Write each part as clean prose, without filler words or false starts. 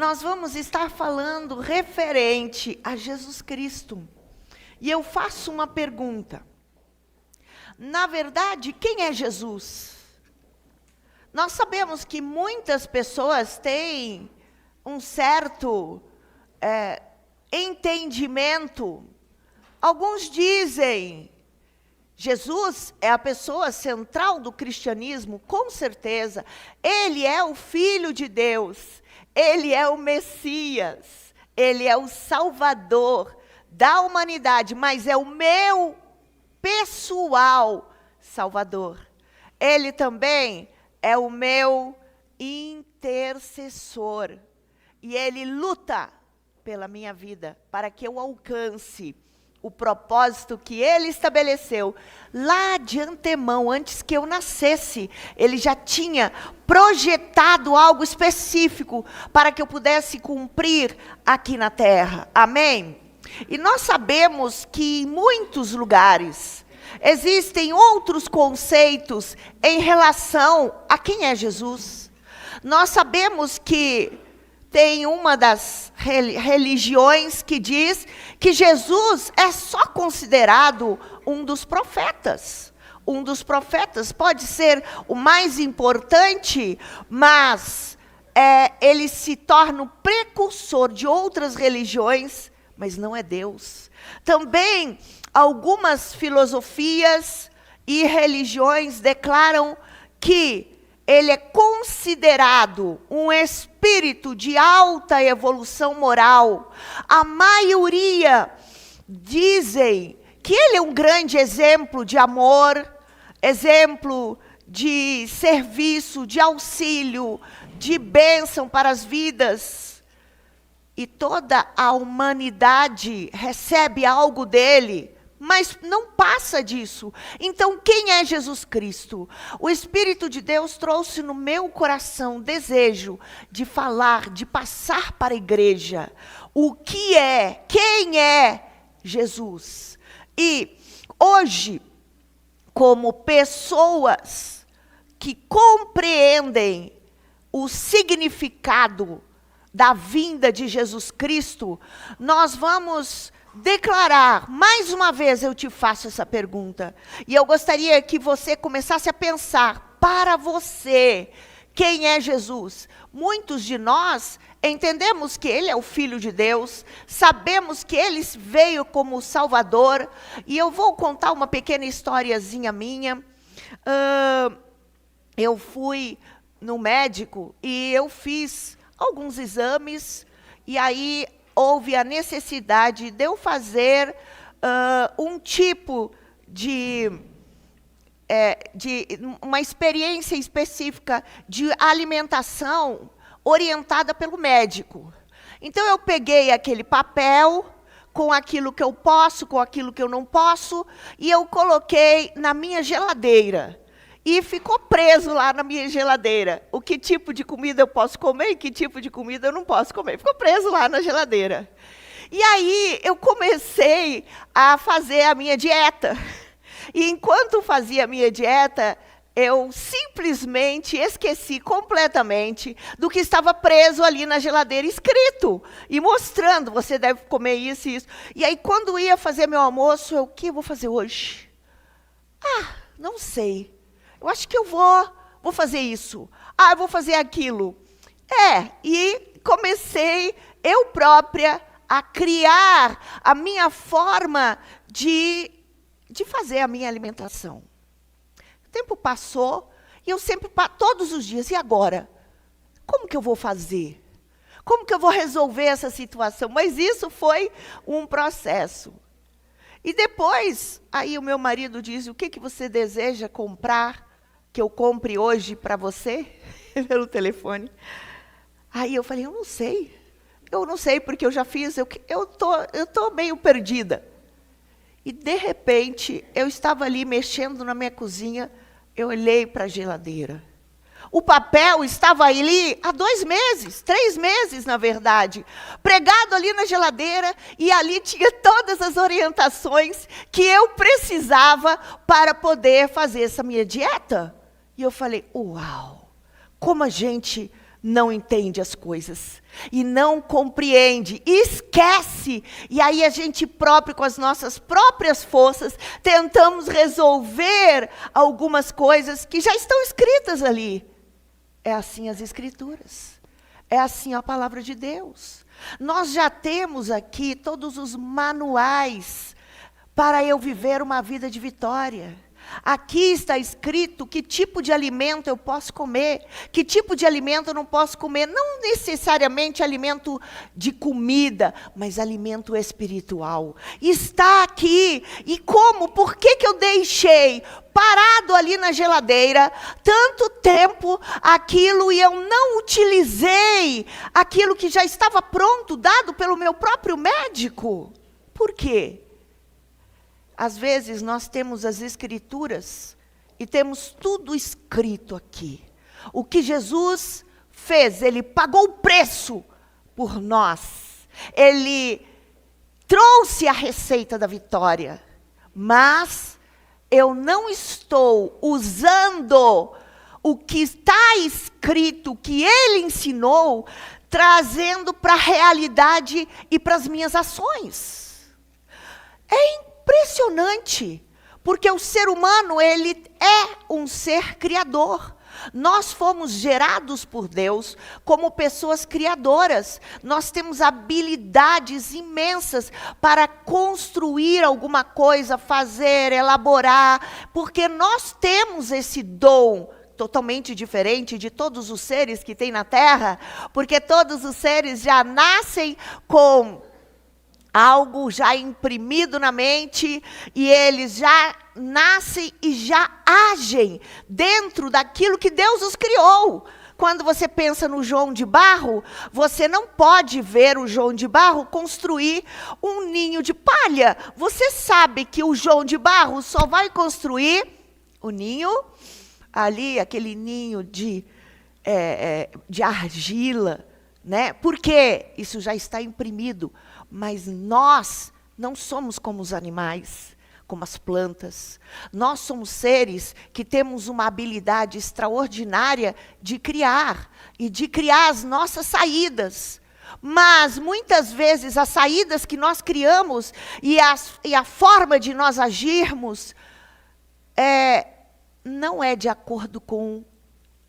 nós vamos estar falando referente a Jesus Cristo. E eu faço uma pergunta. Na verdade, quem é Jesus? Nós sabemos que muitas pessoas têm um certo entendimento. Alguns dizem, Jesus é a pessoa central do cristianismo, com certeza. Ele é o Filho de Deus, ele é o Messias, ele é o Salvador da humanidade, mas é o meu pessoal Salvador. Ele também é o meu intercessor. E ele luta pela minha vida, para que eu alcance o propósito que ele estabeleceu lá de antemão, antes que eu nascesse. Ele já tinha projetado algo específico para que eu pudesse cumprir aqui na terra. Amém? E nós sabemos que em muitos lugares existem outros conceitos em relação a quem é Jesus. Nós sabemos que tem uma das religiões que diz que Jesus é só considerado um dos profetas. Um dos profetas pode ser o mais importante, mas ele se torna o precursor de outras religiões, mas não é Deus. Também algumas filosofias e religiões declaram que ele é considerado um espírito de alta evolução moral. A maioria dizem que ele é um grande exemplo de amor, exemplo de serviço, de auxílio, de bênção para as vidas. E toda a humanidade recebe algo dele, mas não passa disso. Então, quem é Jesus Cristo? O Espírito de Deus trouxe no meu coração desejo de falar, de passar para a igreja o que é, quem é Jesus. E hoje, como pessoas que compreendem o significado da vinda de Jesus Cristo, nós vamos declarar, mais uma vez eu te faço essa pergunta, e eu gostaria que você começasse a pensar, para você, quem é Jesus? Muitos de nós entendemos que ele é o Filho de Deus, sabemos que ele veio como Salvador, e eu vou contar uma pequena historiazinha minha. Eu fui no médico e eu fiz alguns exames, e aí houve a necessidade de eu fazer um tipo de uma experiência específica de alimentação orientada pelo médico. Então, eu peguei aquele papel com aquilo que eu posso, com aquilo que eu não posso, e eu coloquei na minha geladeira. E ficou preso lá na minha geladeira. O que tipo de comida eu posso comer e que tipo de comida eu não posso comer. Ficou preso lá na geladeira. E aí eu comecei a fazer a minha dieta. E enquanto fazia a minha dieta, eu simplesmente esqueci completamente do que estava preso ali na geladeira, escrito e mostrando, você deve comer isso e isso. E aí quando ia fazer meu almoço, o que eu vou fazer hoje? Não sei. Eu acho que eu vou fazer isso. Eu vou fazer aquilo. E comecei, eu própria, a criar a minha forma de fazer a minha alimentação. O tempo passou, e eu sempre, todos os dias, e agora? Como que eu vou fazer? Como que eu vou resolver essa situação? Mas isso foi um processo. E depois, aí o meu marido diz, o que você deseja comprar? Que eu compre hoje para você, pelo telefone. Aí eu falei, eu não sei, porque eu já fiz, eu tô meio perdida. E, de repente, eu estava ali mexendo na minha cozinha, eu olhei para a geladeira. O papel estava ali há 2 meses, 3 meses, na verdade, pregado ali na geladeira, e ali tinha todas as orientações que eu precisava para poder fazer essa minha dieta. E eu falei, uau, como a gente não entende as coisas e não compreende, esquece. E aí a gente próprio, com as nossas próprias forças, tentamos resolver algumas coisas que já estão escritas ali. É assim as Escrituras. É assim a palavra de Deus. Nós já temos aqui todos os manuais para eu viver uma vida de vitória. Aqui está escrito que tipo de alimento eu posso comer, que tipo de alimento eu não posso comer. Não necessariamente alimento de comida, mas alimento espiritual. Está aqui. E como? Por que eu deixei parado ali na geladeira tanto tempo aquilo e eu não utilizei aquilo que já estava pronto, dado pelo meu próprio médico? Por quê? Às vezes nós temos as Escrituras e temos tudo escrito aqui. O que Jesus fez, Ele pagou o preço por nós. Ele trouxe a receita da vitória. Mas eu não estou usando o que está escrito, o que Ele ensinou, trazendo para a realidade e para as minhas ações. É impressionante, porque o ser humano, ele é um ser criador. Nós fomos gerados por Deus como pessoas criadoras. Nós temos habilidades imensas para construir alguma coisa, fazer, elaborar, porque nós temos esse dom totalmente diferente de todos os seres que tem na Terra, porque todos os seres já nascem com algo já imprimido na mente, e eles já nascem e já agem dentro daquilo que Deus os criou. Quando você pensa no João de Barro, você não pode ver o João de Barro construir um ninho de palha. Você sabe que o João de Barro só vai construir o ninho, ali, aquele ninho de argila, né? Porque isso já está imprimido. Mas nós não somos como os animais, como as plantas. Nós somos seres que temos uma habilidade extraordinária de criar, e de criar as nossas saídas. Mas, muitas vezes, as saídas que nós criamos e a forma de nós agirmos não é de acordo com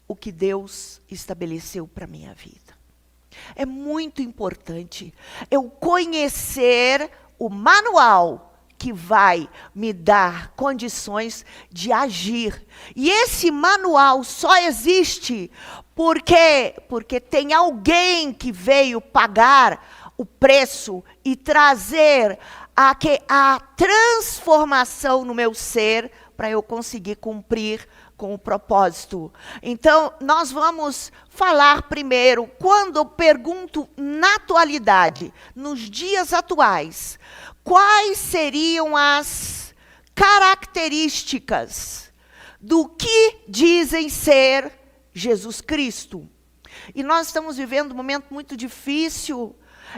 o que Deus estabeleceu para a minha vida. É muito importante eu conhecer o manual que vai me dar condições de agir. E esse manual só existe porque tem alguém que veio pagar o preço e trazer a transformação no meu ser para eu conseguir cumprir com o propósito. Então, nós vamos falar primeiro, quando eu pergunto na atualidade, nos dias atuais, quais seriam as características do que dizem ser Jesus Cristo. E nós estamos vivendo um momento muito difícil,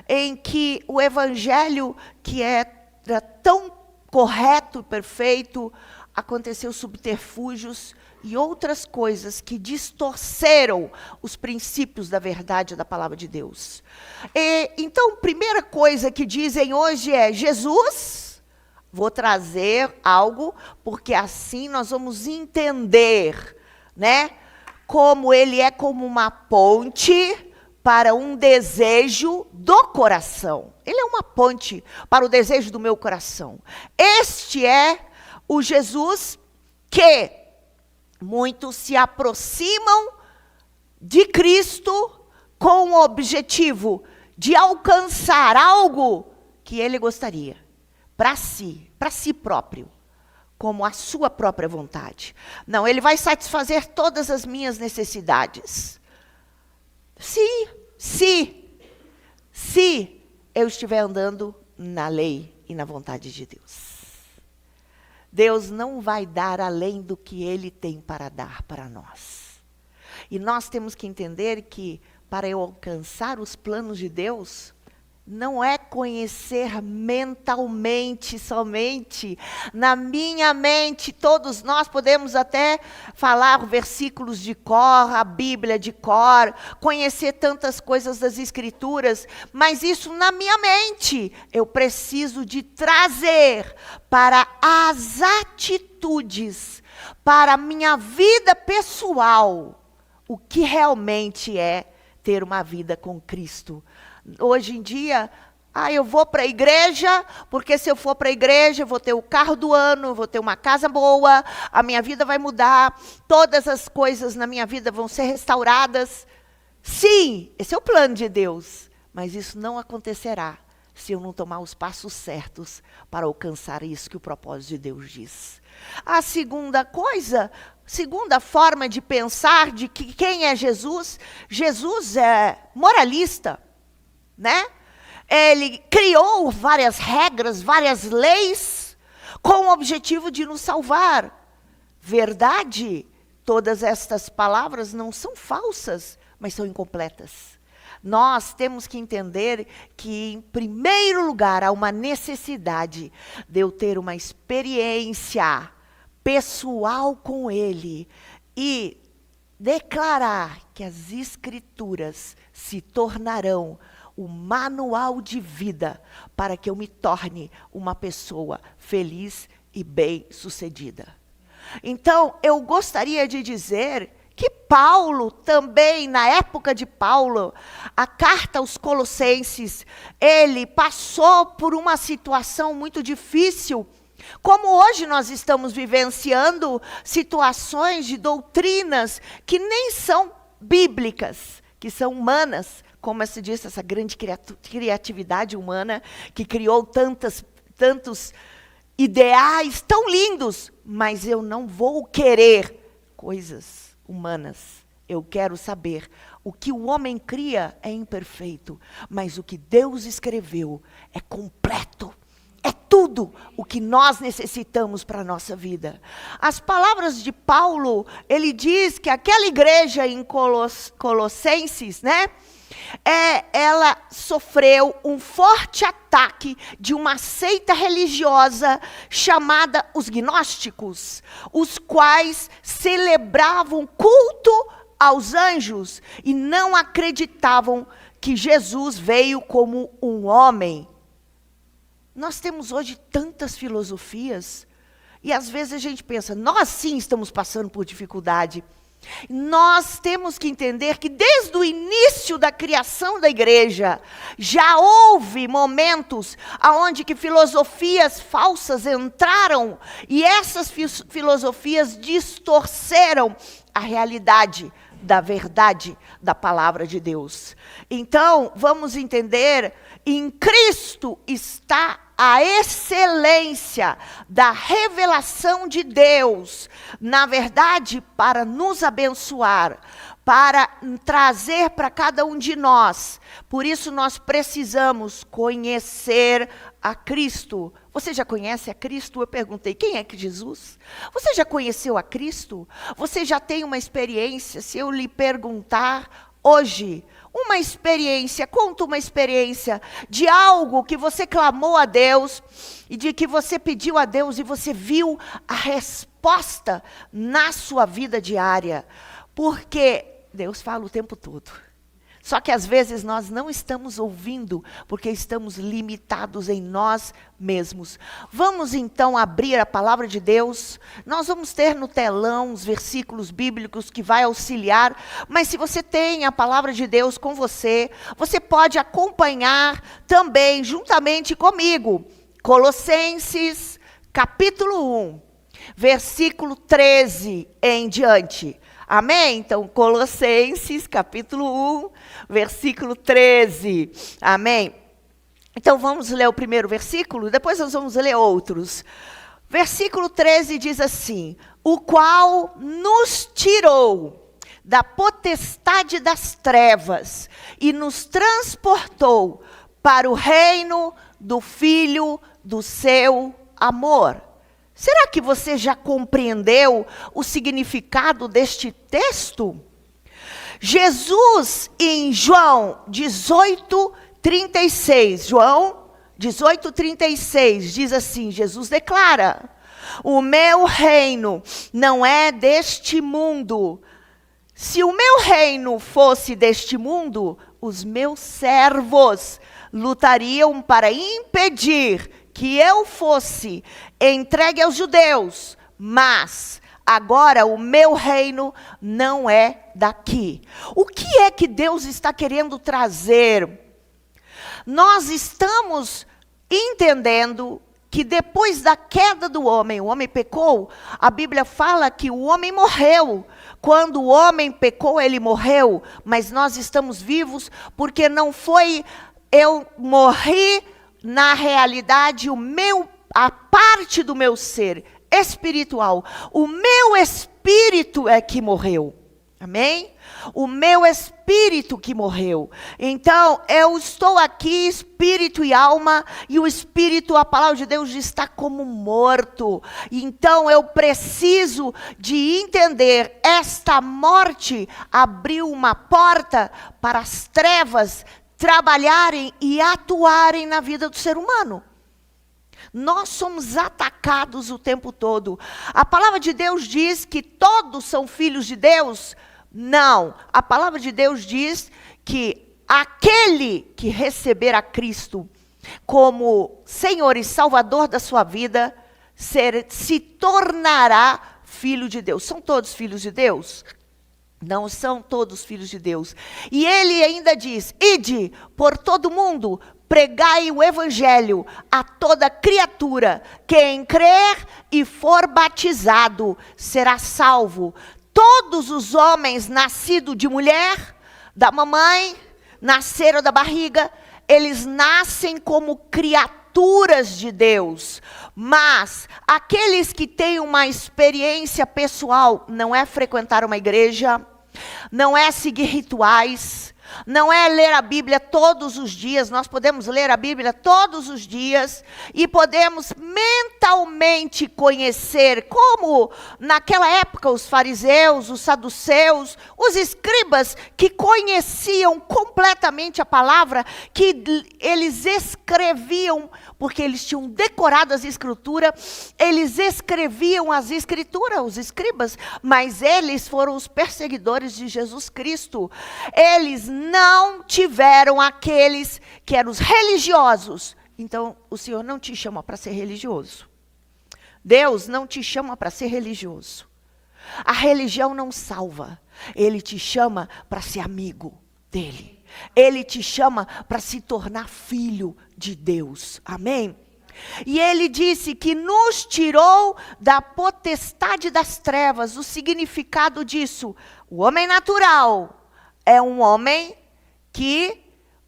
em que o evangelho, que era tão correto e perfeito, aconteceu subterfúgios e outras coisas que distorceram os princípios da verdade da palavra de Deus. Então, primeira coisa que dizem hoje é: Jesus, vou trazer algo, porque assim nós vamos entender, né? Como ele é como uma ponte para um desejo do coração. Ele é uma ponte para o desejo do meu coração. Este é o Jesus que muitos se aproximam de Cristo com o objetivo de alcançar algo que ele gostaria, para si próprio, como a sua própria vontade. Não, ele vai satisfazer todas as minhas necessidades. Se eu estiver andando na lei e na vontade de Deus. Deus não vai dar além do que Ele tem para dar para nós. E nós temos que entender que, para eu alcançar os planos de Deus, não é conhecer mentalmente somente. Na minha mente, todos nós podemos até falar versículos de cor, a Bíblia de cor, conhecer tantas coisas das Escrituras, mas isso na minha mente. Eu preciso de trazer para as atitudes, para a minha vida pessoal, o que realmente é ter uma vida com Cristo. Hoje em dia, eu vou para a igreja, porque se eu for para a igreja, eu vou ter o carro do ano, eu vou ter uma casa boa, a minha vida vai mudar, todas as coisas na minha vida vão ser restauradas. Sim, esse é o plano de Deus, mas isso não acontecerá se eu não tomar os passos certos para alcançar isso que o propósito de Deus diz. A segunda coisa, segunda forma de pensar de que quem é Jesus, Jesus é moralista, né? Ele criou várias regras, várias leis, com o objetivo de nos salvar. Verdade, todas estas palavras não são falsas, mas são incompletas. Nós temos que entender que, em primeiro lugar, há uma necessidade de eu ter uma experiência pessoal com Ele e declarar que as Escrituras se tornarão o manual de vida para que eu me torne uma pessoa feliz e bem-sucedida. Então, eu gostaria de dizer que Paulo também, na época de Paulo, a carta aos Colossenses, ele passou por uma situação muito difícil, como hoje nós estamos vivenciando situações de doutrinas que nem são bíblicas, que são humanas, como se diz, essa grande criatividade humana que criou tantos ideais tão lindos, mas eu não vou querer coisas humanas. Eu quero saber, o que o homem cria é imperfeito, mas o que Deus escreveu é completo. É tudo o que nós necessitamos para a nossa vida. As palavras de Paulo, ele diz que aquela igreja em Colossenses, né? Ela sofreu um forte ataque de uma seita religiosa chamada os gnósticos, os quais celebravam culto aos anjos e não acreditavam que Jesus veio como um homem. Nós temos hoje tantas filosofias e às vezes a gente pensa, nós sim estamos passando por dificuldade. Nós temos que entender que desde o início da criação da igreja, já houve momentos onde que filosofias falsas entraram e essas filosofias distorceram a realidade da verdade da palavra de Deus. Então, vamos entender, em Cristo está a excelência da revelação de Deus, na verdade, para nos abençoar, para trazer para cada um de nós. Por isso nós precisamos conhecer a Cristo. Você já conhece a Cristo? Eu perguntei, quem é que Jesus? Você já conheceu a Cristo? Você já tem uma experiência? Se eu lhe perguntar hoje, uma experiência, conta uma experiência de algo que você clamou a Deus e de que você pediu a Deus e você viu a resposta na sua vida diária. Porque Deus fala o tempo todo. Só que às vezes nós não estamos ouvindo, porque estamos limitados em nós mesmos. Vamos então abrir a palavra de Deus. Nós vamos ter no telão os versículos bíblicos que vai auxiliar. Mas se você tem a palavra de Deus com você, você pode acompanhar também juntamente comigo. Colossenses, capítulo 1, versículo 13 em diante. Amém? Então, Colossenses, capítulo 1, versículo 13. Amém? Então, vamos ler o primeiro versículo, depois nós vamos ler outros. Versículo 13 diz assim: o qual nos tirou da potestade das trevas e nos transportou para o reino do Filho do seu amor. Será que você já compreendeu o significado deste texto? Jesus, em João 18:36, João 18:36 diz assim, Jesus declara: o meu reino não é deste mundo. Se o meu reino fosse deste mundo, os meus servos lutariam para impedir que eu fosse entregue aos judeus. Mas agora o meu reino não é daqui. O que é que Deus está querendo trazer? Nós estamos entendendo que depois da queda do homem, o homem pecou, a Bíblia fala que o homem morreu. Quando o homem pecou, ele morreu, mas nós estamos vivos porque não foi eu morri na realidade, a parte do meu ser espiritual. O meu espírito é que morreu. Amém? O meu espírito que morreu. Então, eu estou aqui, espírito e alma, e o espírito, a palavra de Deus está como morto. Então, eu preciso de entender, esta morte abriu uma porta para as trevas trabalharem e atuarem na vida do ser humano. Nós somos atacados o tempo todo. A palavra de Deus diz que todos são filhos de Deus. Não, a palavra de Deus diz que aquele que receber a Cristo como Senhor e Salvador da sua vida, se tornará filho de Deus. São todos filhos de Deus? Não são todos filhos de Deus. E ele ainda diz, ide por todo mundo, pregai o evangelho a toda criatura. Quem crer e for batizado será salvo. Todos os homens nascidos de mulher, da mamãe, nasceram da barriga, eles nascem como criaturas de Deus. Mas aqueles que têm uma experiência pessoal, não é frequentar uma igreja, não é seguir rituais, não é ler a Bíblia todos os dias. Nós podemos ler a Bíblia todos os dias e podemos mentalmente conhecer, como naquela época os fariseus, os saduceus, os escribas que conheciam completamente a palavra, que eles escreviam, porque eles tinham decorado as escrituras, eles escreviam as escrituras, os escribas, mas eles foram os perseguidores de Jesus Cristo. Eles não tiveram aqueles que eram os religiosos. Então, o Senhor não te chama para ser religioso. Deus não te chama para ser religioso. A religião não salva. Ele te chama para ser amigo dele. Ele te chama para se tornar filho de Deus. Amém? E ele disse que nos tirou da potestade das trevas. O significado disso, o homem natural é um homem que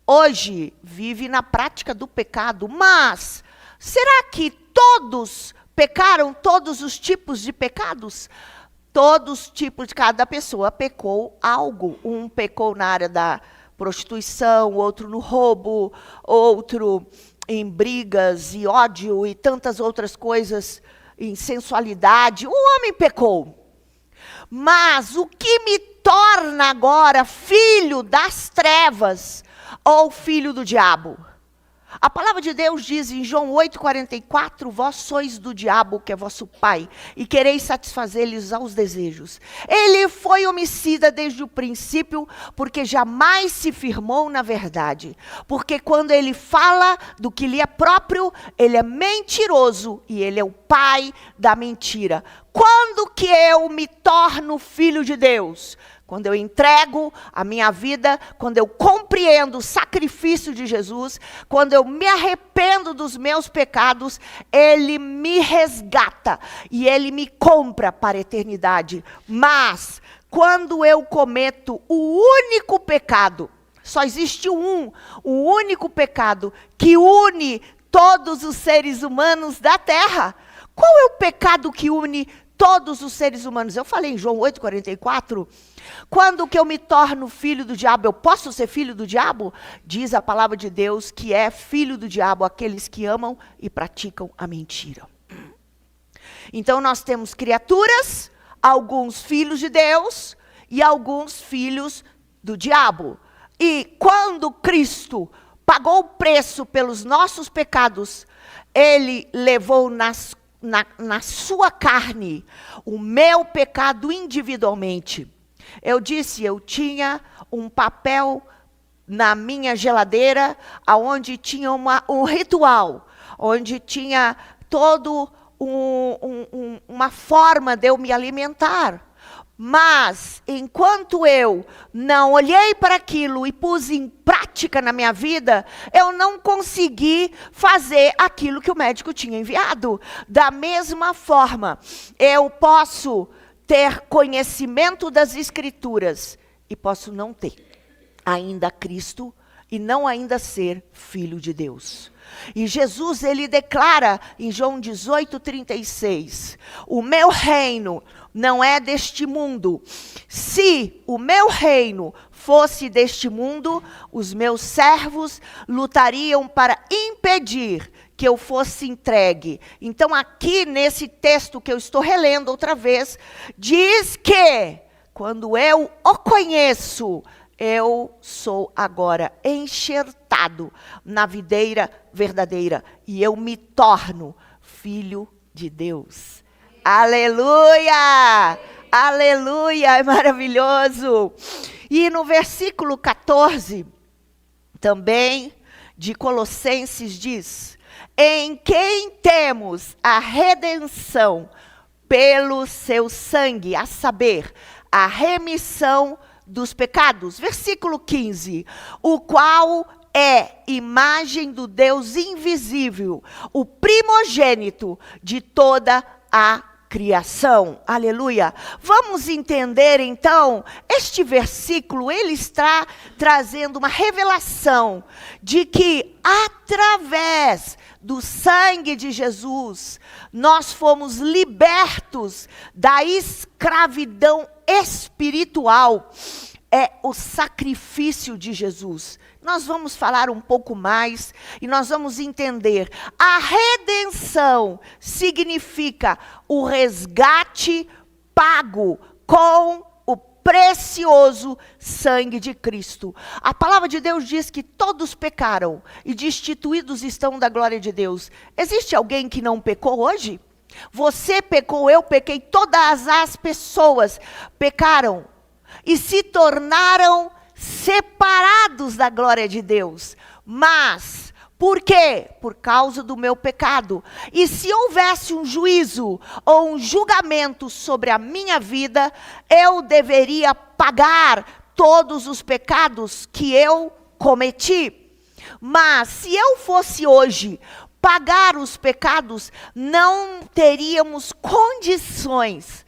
hoje vive na prática do pecado. Mas, será que todos pecaram, todos os tipos de pecados? Todos os tipos de cada pessoa pecou algo. Um pecou na área da prostituição, outro no roubo, outro em brigas e ódio e tantas outras coisas, em sensualidade. O homem pecou. Mas o que me torna agora filho das trevas ou filho do diabo? A palavra de Deus diz em João 8,44, vós sois do diabo, que é vosso pai, e quereis satisfazer-lhes aos desejos. Ele foi homicida desde o princípio, porque jamais se firmou na verdade. Porque quando ele fala do que lhe é próprio, ele é mentiroso, e ele é o pai da mentira. Quando que eu me torno filho de Deus? Quando eu entrego a minha vida, quando eu compreendo o sacrifício de Jesus, quando eu me arrependo dos meus pecados, Ele me resgata e Ele me compra para a eternidade. Mas, quando eu cometo o único pecado, só existe o único pecado que une todos os seres humanos da terra. Qual é o pecado que une todos os seres humanos? Eu falei em João 8,44, quando que eu me torno filho do diabo, eu posso ser filho do diabo? Diz a palavra de Deus que é filho do diabo aqueles que amam e praticam a mentira. Então nós temos criaturas, alguns filhos de Deus e alguns filhos do diabo. E quando Cristo pagou o preço pelos nossos pecados, ele levou na sua carne o meu pecado individualmente. Eu disse, eu tinha um papel na minha geladeira, onde tinha um ritual, onde tinha todo uma forma de eu me alimentar. Mas, enquanto eu não olhei para aquilo e pus em prática na minha vida, eu não consegui fazer aquilo que o médico tinha enviado. Da mesma forma, eu posso ter conhecimento das Escrituras e posso não ter ainda Cristo e não ainda ser filho de Deus. E Jesus, ele declara em João 18:36, o meu reino não é deste mundo. Se o meu reino fosse deste mundo, os meus servos lutariam para impedir que eu fosse entregue. Então aqui nesse texto que eu estou relendo outra vez, diz que quando eu o conheço, eu sou agora enxertado na videira verdadeira e eu me torno filho de Deus. Aleluia! Aleluia! É maravilhoso! E no versículo 14, também de Colossenses diz, em quem temos a redenção pelo seu sangue, a saber, a remissão dos pecados. Versículo 15, o qual é imagem do Deus invisível, o primogênito de toda a criação. Aleluia. Vamos entender então, este versículo, ele está trazendo uma revelação de que através do sangue de Jesus, nós fomos libertos da escravidão espiritual. É o sacrifício de Jesus. Nós vamos falar um pouco mais e nós vamos entender. A redenção significa o resgate pago com o precioso sangue de Cristo. A palavra de Deus diz que todos pecaram e destituídos estão da glória de Deus. Existe alguém que não pecou hoje? Você pecou, eu pequei, todas as pessoas pecaram e se tornaram separados da glória de Deus. Mas, por quê? Por causa do meu pecado. E se houvesse um juízo ou um julgamento sobre a minha vida, eu deveria pagar todos os pecados que eu cometi. Mas, se eu fosse hoje pagar os pecados, não teríamos condições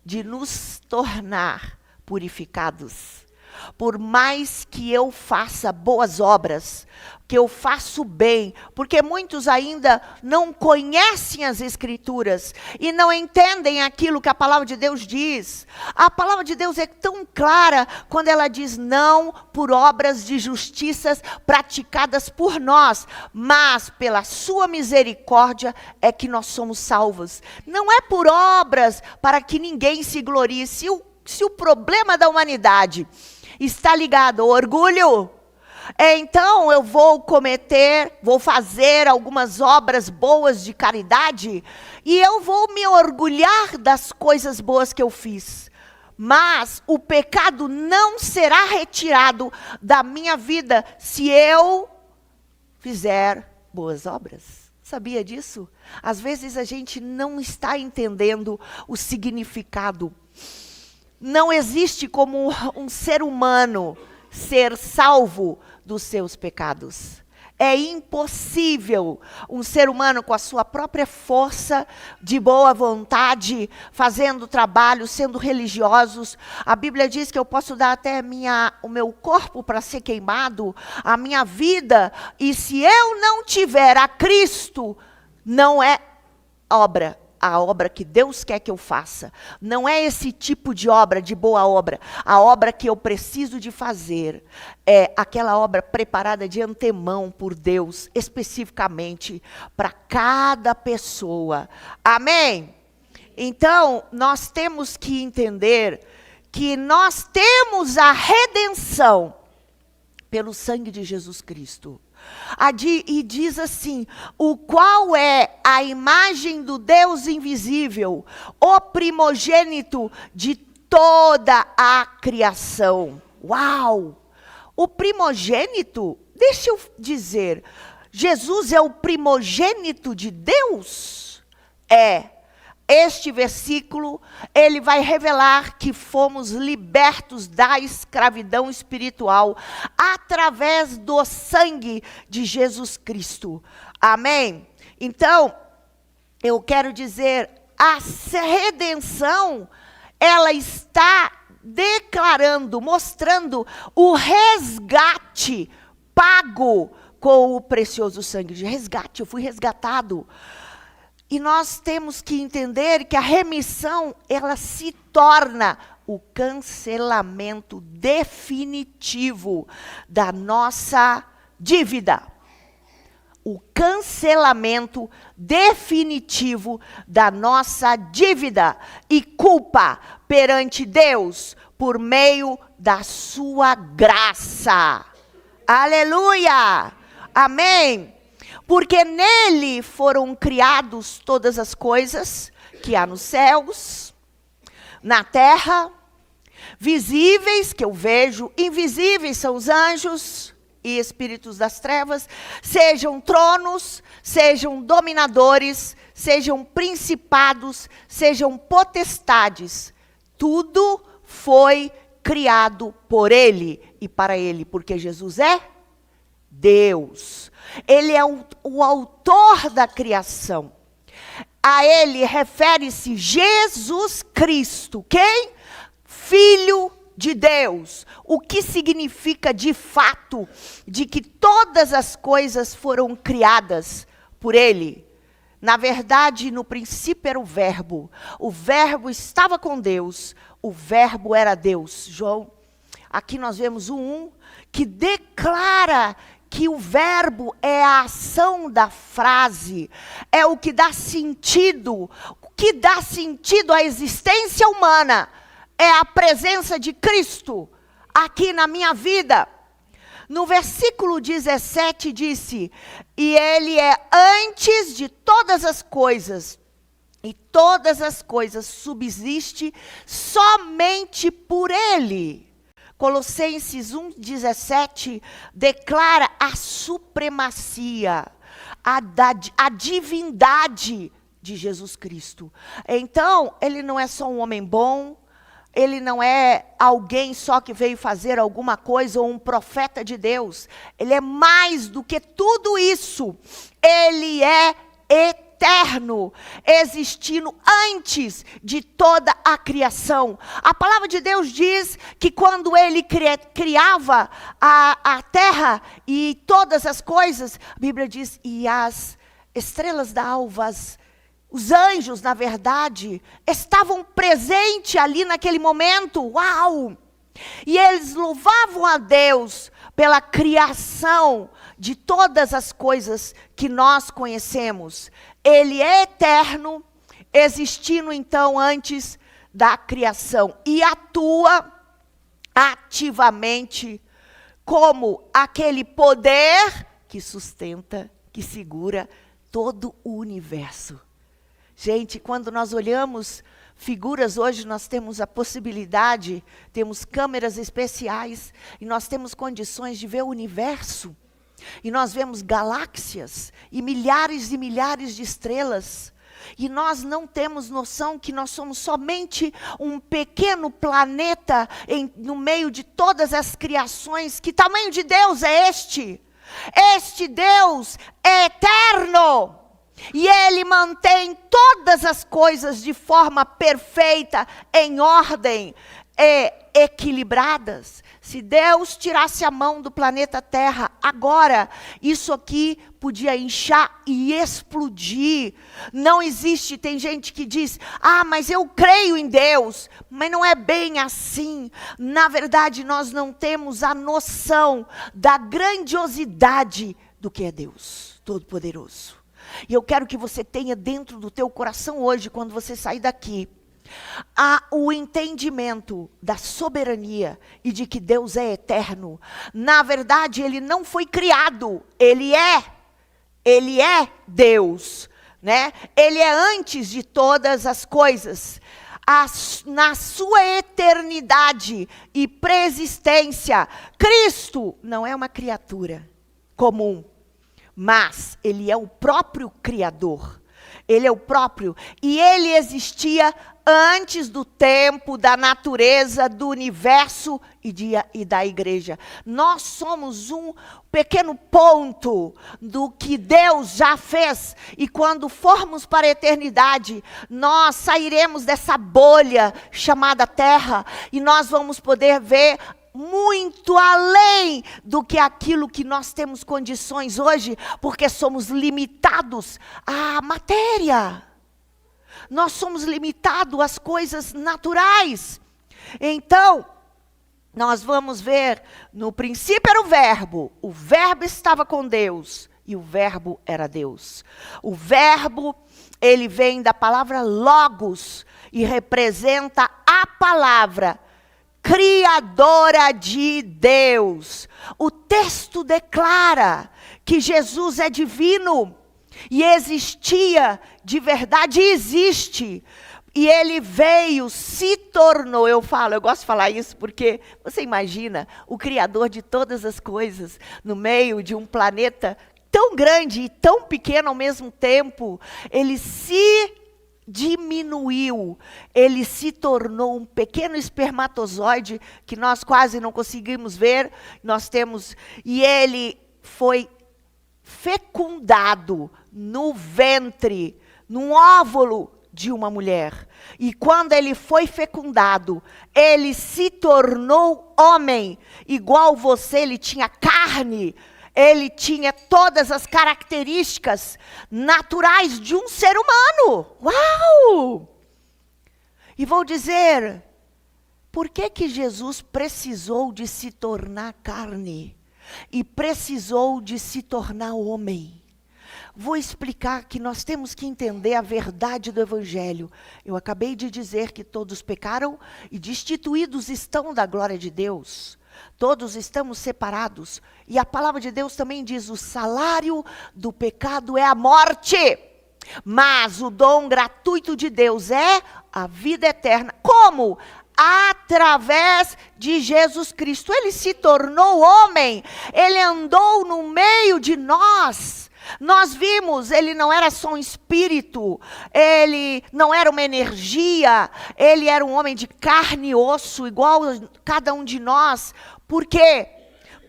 de nos tornar purificados. Por mais que eu faça boas obras, que eu faço bem, porque muitos ainda não conhecem as Escrituras e não entendem aquilo que a palavra de Deus diz. A palavra de Deus é tão clara quando ela diz não por obras de justiça praticadas por nós, mas pela sua misericórdia é que nós somos salvos. Não é por obras para que ninguém se glorie. Se o problema da humanidade está ligado ao orgulho, então eu vou fazer algumas obras boas de caridade e eu vou me orgulhar das coisas boas que eu fiz. Mas o pecado não será retirado da minha vida se eu fizer boas obras. Sabia disso? Às vezes a gente não está entendendo o significado. Não existe como um ser humano ser salvo dos seus pecados. É impossível um ser humano com a sua própria força, de boa vontade, fazendo trabalho, sendo religiosos. A Bíblia diz que eu posso dar até o meu corpo para ser queimado, a minha vida, e se eu não tiver a Cristo, não é obra. A obra que Deus quer que eu faça. Não é esse tipo de obra, de boa obra. A obra que eu preciso de fazer é aquela obra preparada de antemão por Deus, especificamente para cada pessoa. Amém? Então, nós temos que entender que nós temos a redenção pelo sangue de Jesus Cristo. E diz assim: o qual é a imagem do Deus invisível, o primogênito de toda a criação. Uau! O primogênito, deixa eu dizer, Jesus é o primogênito de Deus? Este versículo, ele vai revelar que fomos libertos da escravidão espiritual através do sangue de Jesus Cristo. Amém? Então, eu quero dizer, a redenção, ela está declarando, mostrando o resgate pago com o precioso sangue de resgate. Eu fui resgatado. E nós temos que entender que a remissão, ela se torna o cancelamento definitivo da nossa dívida. O cancelamento definitivo da nossa dívida e culpa perante Deus por meio da sua graça. Aleluia! Amém! Porque nele foram criados todas as coisas que há nos céus, na terra, visíveis, que eu vejo, invisíveis são os anjos e espíritos das trevas, sejam tronos, sejam dominadores, sejam principados, sejam potestades. Tudo foi criado por ele e para ele, porque Jesus é Deus. Ele é o autor da criação. A ele refere-se Jesus Cristo. Quem? Filho de Deus. O que significa de fato de que todas as coisas foram criadas por ele. Na verdade, no princípio era o Verbo. O Verbo estava com Deus. O Verbo era Deus. João, aqui nós vemos o 1 que declara que o verbo é a ação da frase, é o que dá sentido. O que dá sentido à existência humana é a presença de Cristo aqui na minha vida. No versículo 17 disse: e ele é antes de todas as coisas, e todas as coisas subsistem somente por ele. Colossenses 1,17 declara a supremacia, a divindade de Jesus Cristo. Então, ele não é só um homem bom, ele não é alguém só que veio fazer alguma coisa ou um profeta de Deus. Ele é mais do que tudo isso. Ele é eterno, existindo antes de toda a criação. A palavra de Deus diz que quando ele criava a terra e todas as coisas, a Bíblia diz, e as estrelas da alva, os anjos, na verdade, estavam presentes ali naquele momento. Uau! E eles louvavam a Deus pela criação de todas as coisas que nós conhecemos. Ele é eterno, existindo então antes da criação. E atua ativamente como aquele poder que sustenta, que segura todo o universo. Gente, quando nós olhamos figuras, hoje nós temos a possibilidade, temos câmeras especiais, e nós temos condições de ver o universo. E nós vemos galáxias, e milhares de estrelas. E nós não temos noção que nós somos somente um pequeno planeta no meio de todas as criações. Que tamanho de Deus é este? Este Deus é eterno. E Ele mantém todas as coisas de forma perfeita, em ordem e equilibradas. Se Deus tirasse a mão do planeta Terra agora, isso aqui podia inchar e explodir. Não existe, tem gente que diz, mas eu creio em Deus. Mas não é bem assim. Na verdade, nós não temos a noção da grandiosidade do que é Deus Todo-Poderoso. E eu quero que você tenha dentro do teu coração hoje, quando você sair daqui, Há o entendimento da soberania e de que Deus é eterno. Na verdade, ele não foi criado, ele é Deus, né? Ele é antes de todas as coisas. Na sua eternidade e preexistência, Cristo não é uma criatura comum, mas ele é o próprio Criador. Ele é o próprio, e ele existia antes do tempo, da natureza, do universo e da igreja. Nós somos um pequeno ponto do que Deus já fez, e quando formos para a eternidade, nós sairemos dessa bolha chamada Terra, e nós vamos poder ver muito além do que aquilo que nós temos condições hoje, porque somos limitados à matéria. Nós somos limitados às coisas naturais. Então, nós vamos ver, no princípio era o Verbo estava com Deus, e o Verbo era Deus. O Verbo, ele vem da palavra logos, e representa a palavra criadora de Deus. O texto declara que Jesus é divino e existia de verdade, e existe. E ele veio, se tornou, eu gosto de falar isso porque você imagina o Criador de todas as coisas no meio de um planeta tão grande e tão pequeno ao mesmo tempo. Ele se diminuiu, ele se tornou um pequeno espermatozoide que nós quase não conseguimos ver, e ele foi fecundado no ventre, num óvulo de uma mulher. E quando ele foi fecundado, ele se tornou homem, igual você, ele tinha carne, ele tinha todas as características naturais de um ser humano. Uau! E vou dizer, por que Jesus precisou de se tornar carne? E precisou de se tornar homem? Vou explicar que nós temos que entender a verdade do Evangelho. Eu acabei de dizer que todos pecaram e destituídos estão da glória de Deus. Todos estamos separados. E a palavra de Deus também diz: o salário do pecado é a morte. Mas o dom gratuito de Deus é a vida eterna. Como? Através de Jesus Cristo. Ele se tornou homem. Ele andou no meio de nós. Nós vimos, ele não era só um espírito, ele não era uma energia, ele era um homem de carne e osso, igual a cada um de nós. Por quê?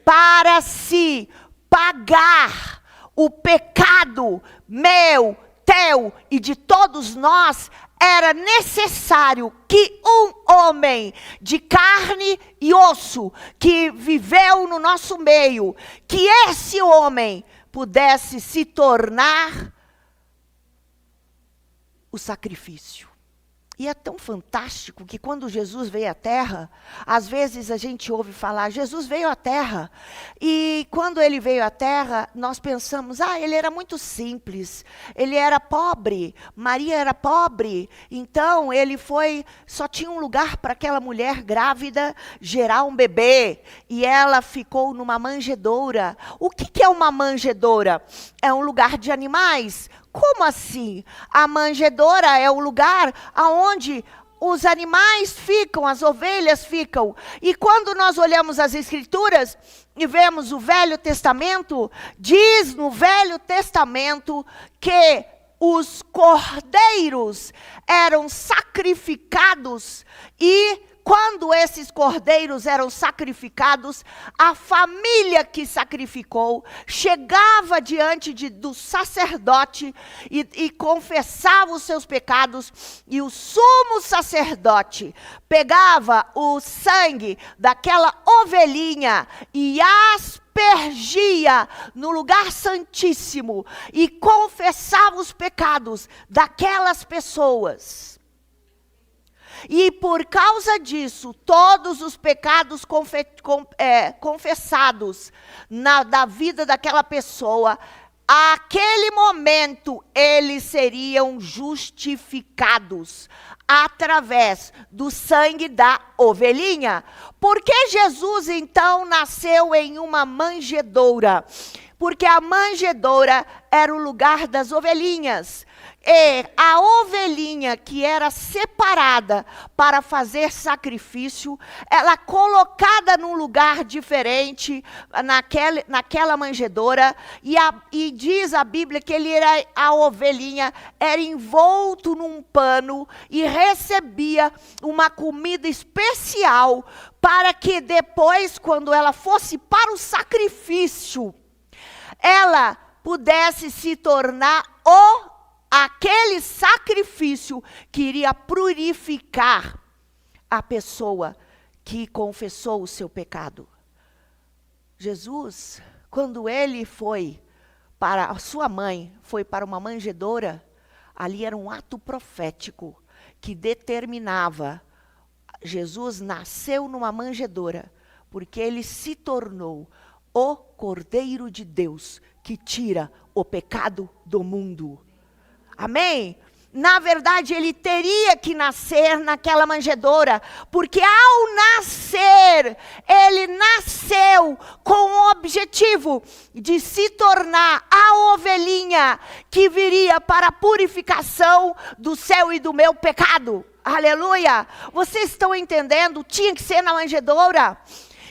Para se pagar o pecado meu, teu e de todos nós, era necessário que um homem de carne e osso, que viveu no nosso meio, que esse homem pudesse se tornar o sacrifício. E é tão fantástico que quando Jesus veio à Terra, às vezes a gente ouve falar, Jesus veio à Terra. E quando ele veio à Terra, nós pensamos, ele era muito simples, ele era pobre, Maria era pobre, então ele só tinha um lugar para aquela mulher grávida gerar um bebê, e ela ficou numa manjedoura. O que é uma manjedoura? É um lugar de animais. Como assim? A manjedoura é o lugar aonde os animais ficam, as ovelhas ficam. E quando nós olhamos as Escrituras e vemos o Velho Testamento, diz no Velho Testamento que os cordeiros eram sacrificados, e quando esses cordeiros eram sacrificados, a família que sacrificou chegava diante do sacerdote e confessava os seus pecados, e o sumo sacerdote pegava o sangue daquela ovelhinha e aspergia no lugar santíssimo e confessava os pecados daquelas pessoas. E por causa disso, todos os pecados confessados da vida daquela pessoa Aquele momento, eles seriam justificados através do sangue da ovelhinha. Por que Jesus, então, nasceu em uma manjedoura? Porque a manjedoura era o lugar das ovelhinhas. E a ovelhinha que era separada para fazer sacrifício, ela colocada num lugar diferente, naquela manjedoura, e diz a Bíblia que a ovelhinha era envolto num pano e recebia uma comida especial para que depois, quando ela fosse para o sacrifício, ela pudesse se tornar aquele sacrifício que iria purificar a pessoa que confessou o seu pecado. Jesus, quando ele foi para a sua mãe, foi para uma manjedoura, ali era um ato profético que determinava. Jesus nasceu numa manjedoura, porque ele se tornou o Cordeiro de Deus que tira o pecado do mundo. Amém? Na verdade, ele teria que nascer naquela manjedoura, porque ao nascer, ele nasceu com o objetivo de se tornar a ovelhinha que viria para a purificação do seu e do meu pecado. Aleluia! Vocês estão entendendo? Tinha que ser na manjedoura.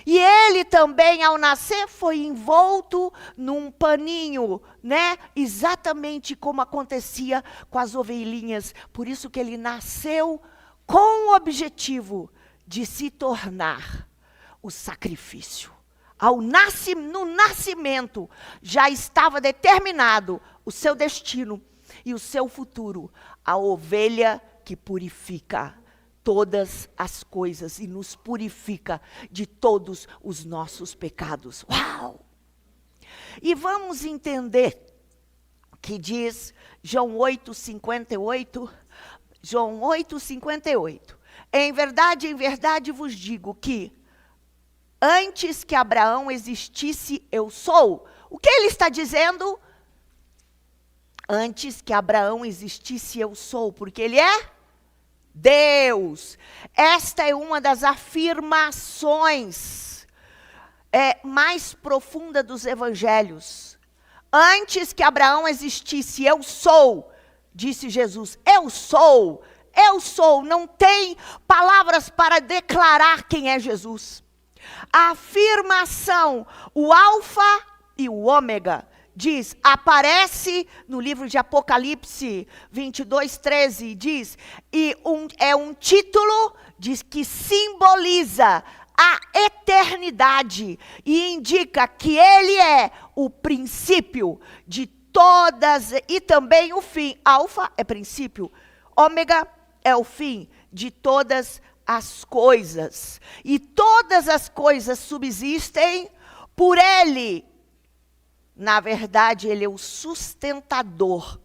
E ele também, ao nascer, foi envolto num paninho, né? Exatamente como acontecia com as ovelhinhas. Por isso que ele nasceu com o objetivo de se tornar o sacrifício. No nascimento, já estava determinado o seu destino e o seu futuro. A ovelha que purifica todas as coisas e nos purifica de todos os nossos pecados. Uau! E vamos entender o que diz João 8:58. João 8:58. Em verdade vos digo que antes que Abraão existisse, eu sou. O que ele está dizendo? Antes que Abraão existisse, eu sou, porque ele é Deus. Esta é uma das afirmações mais profundas dos evangelhos. Antes que Abraão existisse, eu sou, disse Jesus. Eu sou. Não tem palavras para declarar quem é Jesus. A afirmação, o alfa e o ômega, diz, aparece no livro de Apocalipse 22:13, diz, é um título que simboliza a eternidade e indica que ele é o princípio de todas e também o fim. Alfa é princípio, ômega é o fim de todas as coisas. E todas as coisas subsistem por ele. Na verdade, ele é o sustentador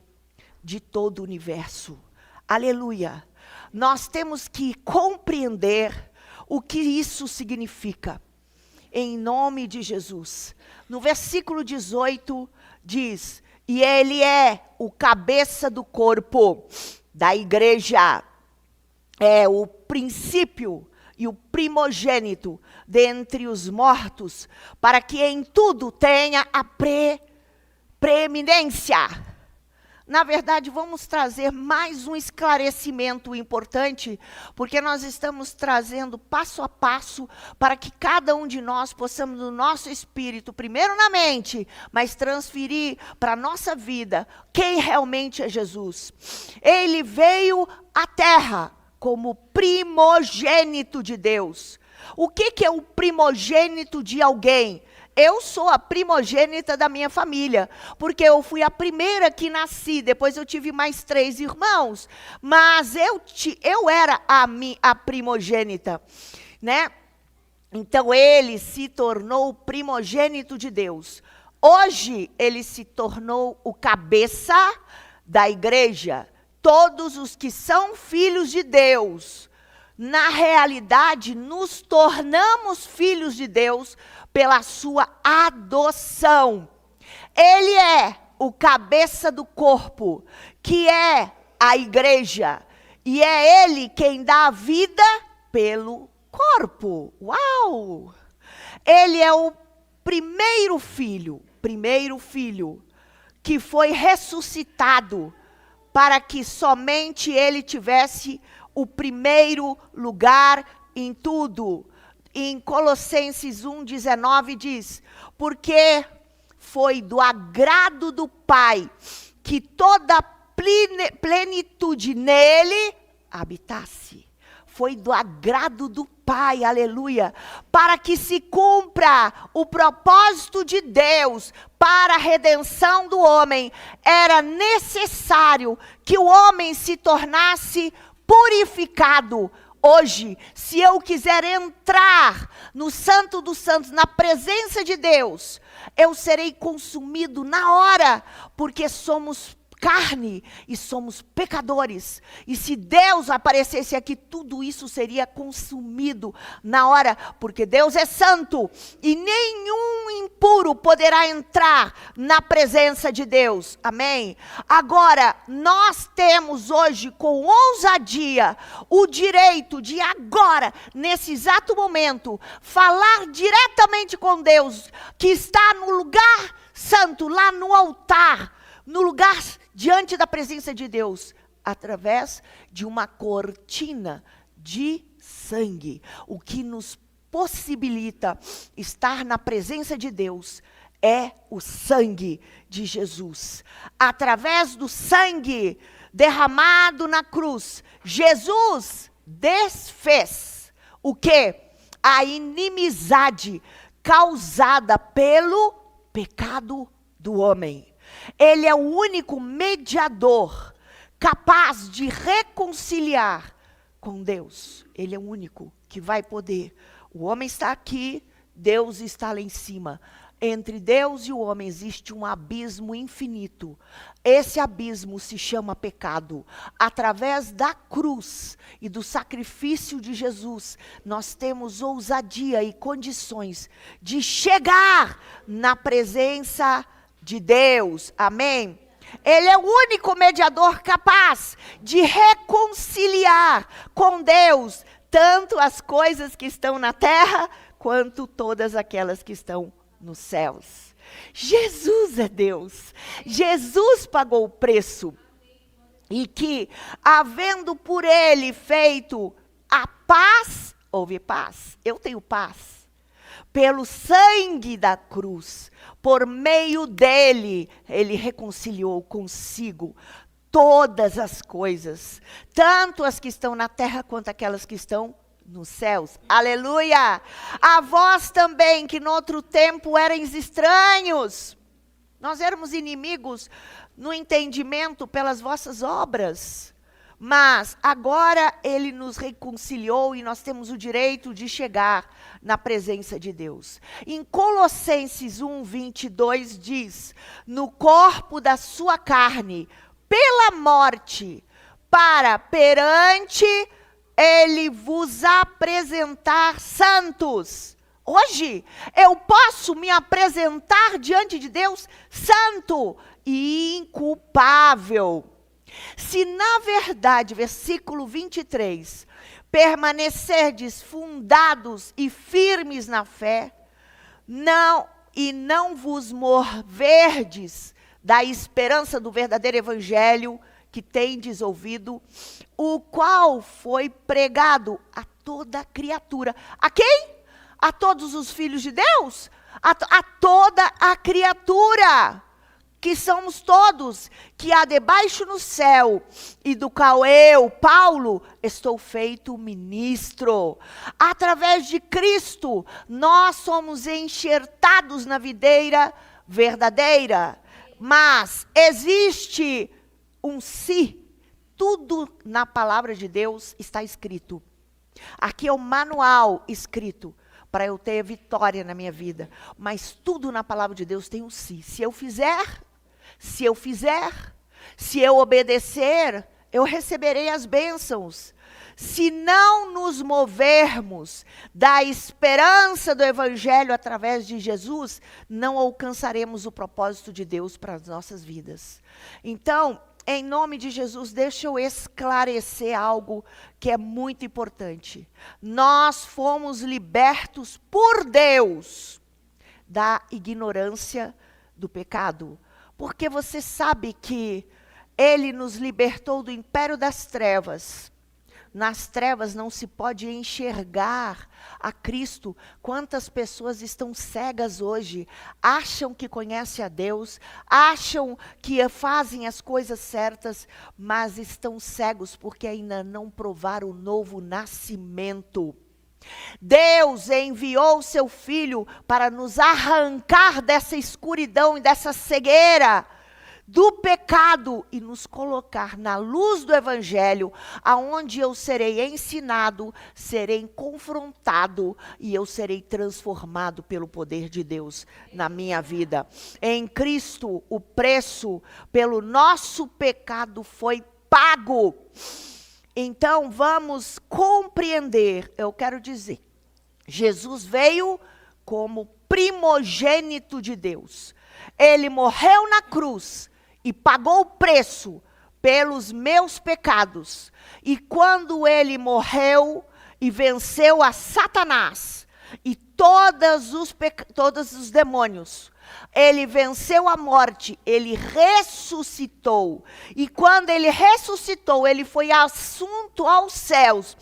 de todo o universo. Aleluia. Nós temos que compreender o que isso significa. Em nome de Jesus. No versículo 18 diz, e ele é o cabeça do corpo da igreja. É o princípio e o primogênito dentre os mortos, para que em tudo tenha a preeminência. Na verdade, vamos trazer mais um esclarecimento importante, porque nós estamos trazendo passo a passo para que cada um de nós possamos, no nosso espírito, primeiro na mente, mas transferir para a nossa vida quem realmente é Jesus. Ele veio à terra como primogênito de Deus. O que é o primogênito de alguém? Eu sou a primogênita da minha família, porque eu fui a primeira que nasci, depois eu tive mais 3 irmãos, mas eu era a primogênita, né? Então ele se tornou o primogênito de Deus. Hoje ele se tornou o cabeça da igreja. Todos os que são filhos de Deus, na realidade, nos tornamos filhos de Deus pela sua adoção. Ele é o cabeça do corpo, que é a igreja. E é ele quem dá a vida pelo corpo. Uau! Ele é o primeiro filho que foi ressuscitado para que somente ele tivesse o primeiro lugar em tudo. Em Colossenses 1,19 diz, porque foi do agrado do Pai que toda plenitude nele habitasse. Foi do agrado do Pai, aleluia, para que se cumpra o propósito de Deus para a redenção do homem. Era necessário que o homem se tornasse purificado. Hoje, se eu quiser entrar no Santo dos Santos, na presença de Deus, eu serei consumido na hora, porque somos carne e somos pecadores. E se Deus aparecesse aqui, tudo isso seria consumido na hora, porque Deus é santo e nenhum impuro poderá entrar na presença de Deus. Amém? Agora, nós temos hoje com ousadia o direito de agora, nesse exato momento, falar diretamente com Deus, que está no lugar santo, lá no altar, no lugar diante da presença de Deus, através de uma cortina de sangue. O que nos possibilita estar na presença de Deus é o sangue de Jesus. Através do sangue derramado na cruz, Jesus desfez o quê? A inimizade causada pelo pecado do homem. Ele é o único mediador capaz de reconciliar com Deus. Ele é o único que vai poder. O homem está aqui, Deus está lá em cima. Entre Deus e o homem existe um abismo infinito. Esse abismo se chama pecado. Através da cruz e do sacrifício de Jesus, nós temos ousadia e condições de chegar na presença de Deus, amém? Ele é o único mediador capaz de reconciliar com Deus, tanto as coisas que estão na terra, quanto todas aquelas que estão nos céus. Jesus é Deus, Jesus pagou o preço, e que, havendo por ele feito a paz, houve paz, eu tenho paz, pelo sangue da cruz, por meio dele, ele reconciliou consigo todas as coisas, tanto as que estão na terra, quanto aquelas que estão nos céus. Aleluia! A vós também, que no outro tempo erais estranhos, nós éramos inimigos no entendimento pelas vossas obras, mas agora ele nos reconciliou e nós temos o direito de chegar na presença de Deus. Em Colossenses 1:22 diz, no corpo da sua carne, pela morte, para perante ele vos apresentar santos. Hoje eu posso me apresentar diante de Deus santo e inculpável. Se na verdade, versículo 23, permanecerdes fundados e firmes na fé, não vos moverdes da esperança do verdadeiro evangelho que tendes ouvido, o qual foi pregado a toda criatura. A quem? A todos os filhos de Deus? A toda a criatura, que somos todos, que há debaixo no céu, e do qual eu, Paulo, estou feito ministro. Através de Cristo, nós somos enxertados na videira verdadeira. Mas existe um se. Tudo na palavra de Deus está escrito. Aqui é o manual escrito para eu ter vitória na minha vida. Mas tudo na palavra de Deus tem um se. Se eu fizer, se eu obedecer, eu receberei as bênçãos. se não nos movermos da esperança do Evangelho através de Jesus, não alcançaremos o propósito de Deus para as nossas vidas. Então, em nome de Jesus, deixa eu esclarecer algo que é muito importante. Nós fomos libertos por Deus da ignorância do pecado. Porque você sabe que Ele nos libertou do império das trevas. Nas trevas não se pode enxergar a Cristo. Quantas pessoas estão cegas hoje, acham que conhecem a Deus, acham que fazem as coisas certas, mas estão cegos porque ainda não provaram o novo nascimento. Deus enviou seu Filho para nos arrancar dessa escuridão e dessa cegueira do pecado e nos colocar na luz do Evangelho, aonde eu serei ensinado, serei confrontado e eu serei transformado pelo poder de Deus na minha vida. Em Cristo, o preço pelo nosso pecado foi pago. Então, vamos compreender, eu quero dizer, Jesus veio como primogênito de Deus. Ele morreu na cruz e pagou o preço pelos meus pecados. E quando ele morreu e venceu a Satanás e todos os demônios, ele venceu a morte, ele ressuscitou. E quando ele ressuscitou, ele foi assunto aos céus.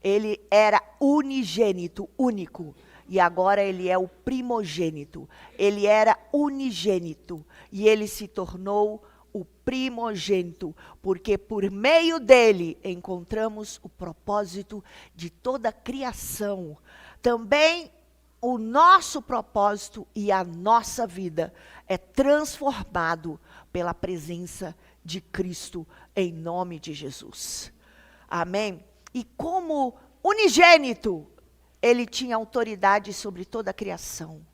Ele era unigênito, único. E agora ele é o primogênito. Ele era unigênito. E ele se tornou o primogênito. Porque por meio dele encontramos o propósito de toda a criação. Também o nosso propósito e a nossa vida é transformado pela presença de Cristo em nome de Jesus. Amém? E como unigênito, ele tinha autoridade sobre toda a criação,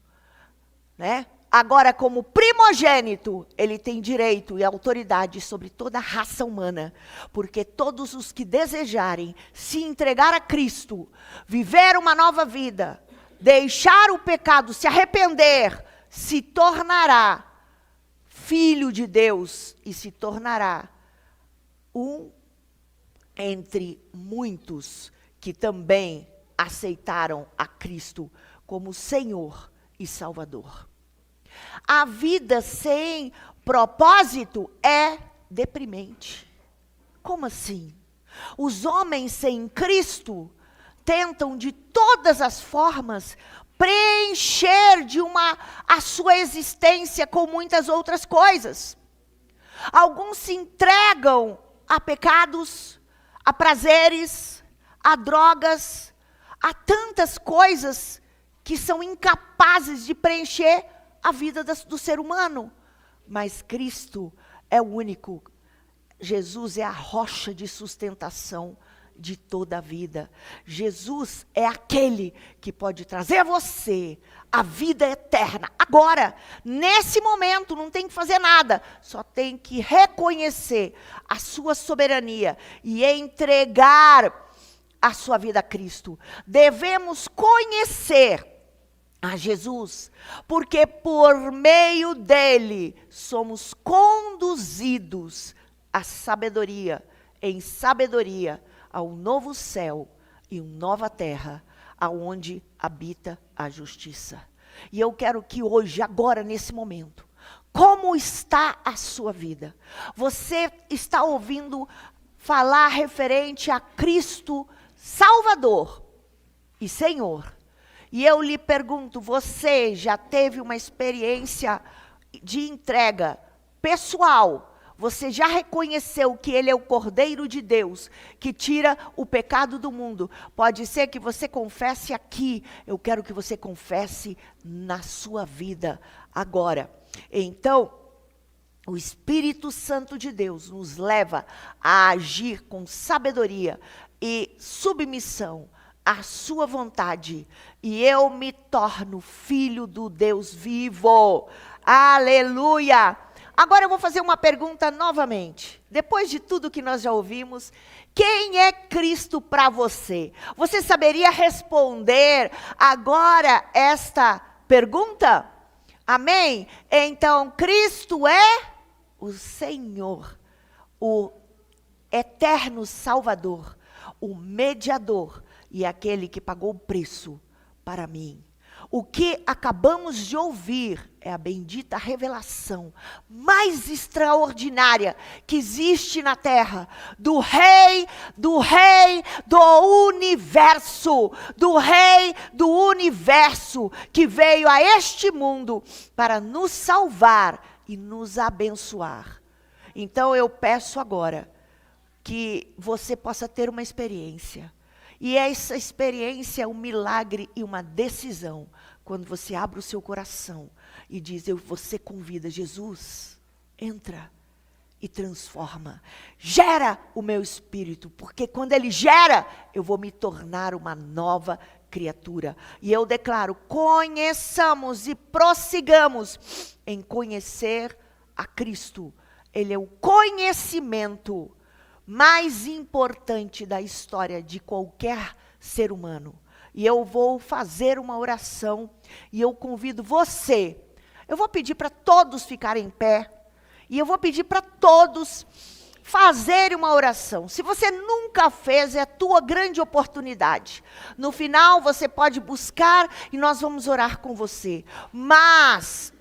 né? Agora, como primogênito, ele tem direito e autoridade sobre toda a raça humana, porque todos os que desejarem se entregar a Cristo, viver uma nova vida, deixar o pecado, se arrepender, se tornará filho de Deus e se tornará um entre muitos que também aceitaram a Cristo como Senhor e Salvador. A vida sem propósito é deprimente. Como assim? Os homens sem Cristo tentam de todas as formas preencher a sua existência com muitas outras coisas. Alguns se entregam a pecados, a prazeres, a drogas, a tantas coisas que são incapazes de preencher a vida do ser humano. Mas Cristo é o único. Jesus é a rocha de sustentação de toda a vida. Jesus é aquele que pode trazer a você a vida eterna. Agora, nesse momento, não tem que fazer nada. Só tem que reconhecer a sua soberania e entregar a sua vida a Cristo. Devemos conhecer a Jesus, porque por meio dele somos conduzidos à sabedoria, em sabedoria, ao novo céu e uma nova terra, aonde habita a justiça. E eu quero que hoje, agora, nesse momento, como está a sua vida? Você está ouvindo falar referente a Cristo Salvador e Senhor. E eu lhe pergunto, você já teve uma experiência de entrega pessoal? Você já reconheceu que Ele é o Cordeiro de Deus, que tira o pecado do mundo? Pode ser que você confesse aqui, eu quero que você confesse na sua vida agora. Então, o Espírito Santo de Deus nos leva a agir com sabedoria e submissão à sua vontade. E eu me torno filho do Deus vivo. Aleluia! Agora eu vou fazer uma pergunta novamente. Depois de tudo que nós já ouvimos, quem é Cristo para você? Você saberia responder agora esta pergunta? Amém? Então, Cristo é o Senhor, o eterno Salvador, o mediador e aquele que pagou o preço para mim. O que acabamos de ouvir é a bendita revelação mais extraordinária que existe na terra, do rei do universo, que veio a este mundo para nos salvar e nos abençoar. Então eu peço agora que você possa ter uma experiência. E essa experiência é um milagre e uma decisão. Quando você abre o seu coração e diz, você convida Jesus, entra e transforma. Gera o meu espírito, porque quando ele gera, eu vou me tornar uma nova criatura. E eu declaro, conheçamos e prossigamos em conhecer a Cristo. Ele é o conhecimento mais importante da história de qualquer ser humano. E eu vou fazer uma oração e eu convido você. Eu vou pedir para todos ficarem em pé e eu vou pedir para todos fazerem uma oração. Se você nunca fez, é a tua grande oportunidade. No final você pode buscar e nós vamos orar com você. Mas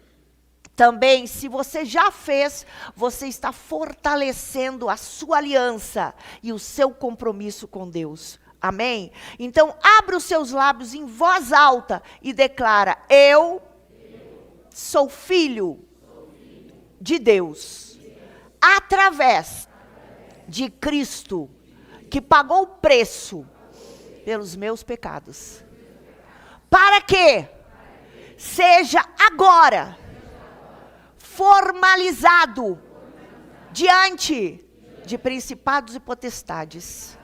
também, se você já fez, você está fortalecendo a sua aliança e o seu compromisso com Deus. Amém? Então, abra os seus lábios em voz alta e declara, eu sou filho de Deus, através de Cristo, que pagou o preço pelos meus pecados. Para que seja agora formalizado diante de principados e potestades.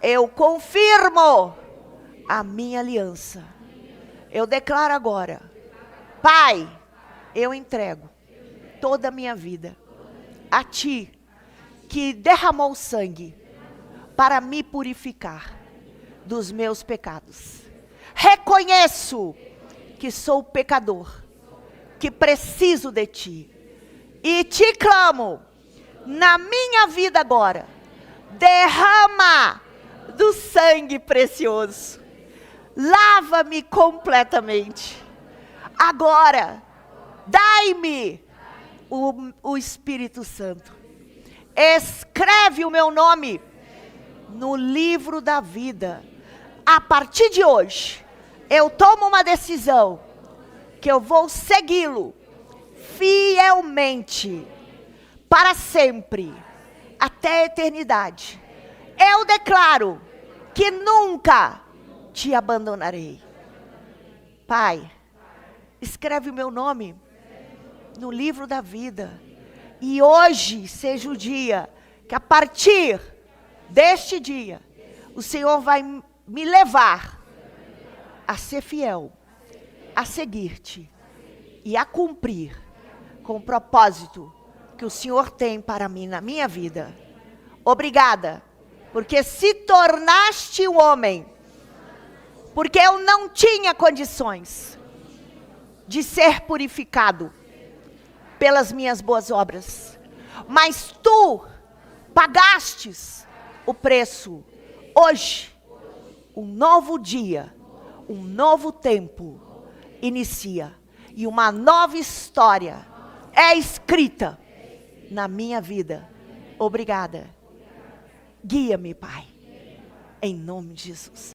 Eu confirmo a minha aliança. Eu declaro agora, Pai, eu entrego toda a minha vida a Ti, que derramou sangue para me purificar dos meus pecados. Reconheço que sou pecador, que preciso de Ti. E Te clamo, na minha vida agora, derrama do sangue precioso. Lava-me completamente. Agora, dai-me o Espírito Santo. Escreve o meu nome no livro da vida. A partir de hoje, eu tomo uma decisão que eu vou segui-lo fielmente, para sempre, até a eternidade. Eu declaro que nunca te abandonarei. Pai, escreve o meu nome no livro da vida. E hoje seja o dia que, a partir deste dia, o Senhor vai me levar a ser fiel, a seguir-te e a cumprir com o propósito que o Senhor tem para mim na minha vida. Obrigada, porque se tornaste um homem, porque eu não tinha condições de ser purificado pelas minhas boas obras, mas Tu pagastes o preço. Hoje, um novo dia, um novo tempo inicia. E uma nova história é escrita na minha vida. Obrigada. Guia-me, Pai. Em nome de Jesus.